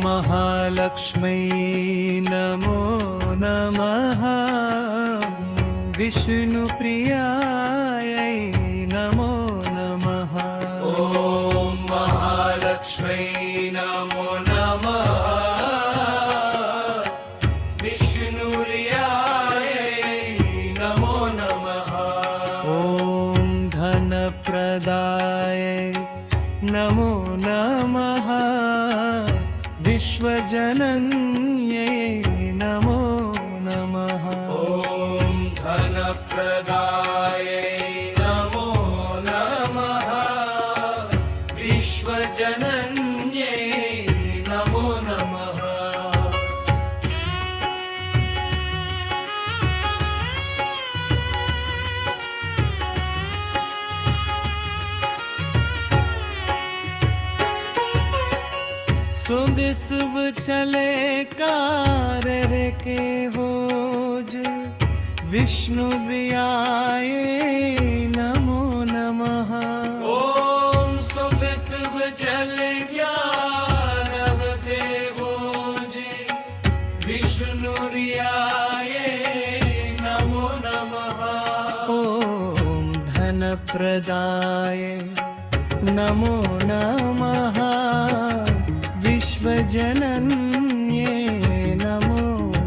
महालक्ष्मै नमो नमः। विष्णुप्रियायै नमो नमः। ॐ महालक्ष्मै नमो नमः। विष्णुप्रियायै नमो नमः। ॐ धनप्रदायै नमो नमः। विश्वजनन्यै नमो नमः। ॐ धनप्रदायै नमो नमः। विश्वजनन्यै नमो नमः। सुबिसुब चले कार के होज। विष्णु बियाये नमो नमः। ओम सुबिसुब चले कार के होज। विष्णु बियाये नमो नमः। ओम धन प्रदाय नमो नमः। विश्वजनन्ये नमो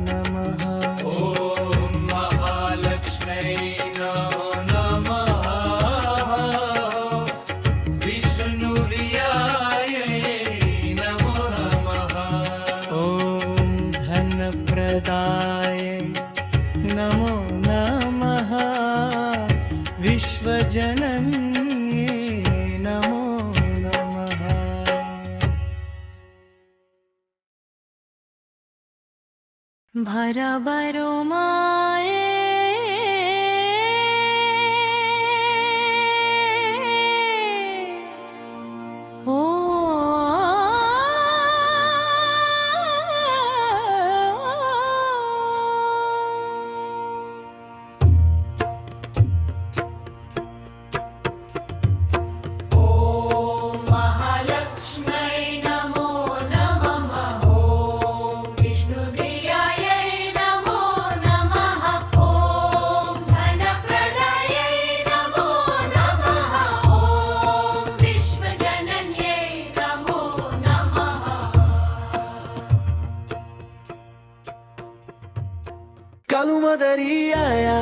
नमः। ॐ महालक्ष्मै नमो नमः। विष्णुप्रियायै नमो नमः। ॐ धनप्रदाय नमो नमः। विश्वजनन्ये नमो नमः। भरबरो माये ओ कालू मदरी आया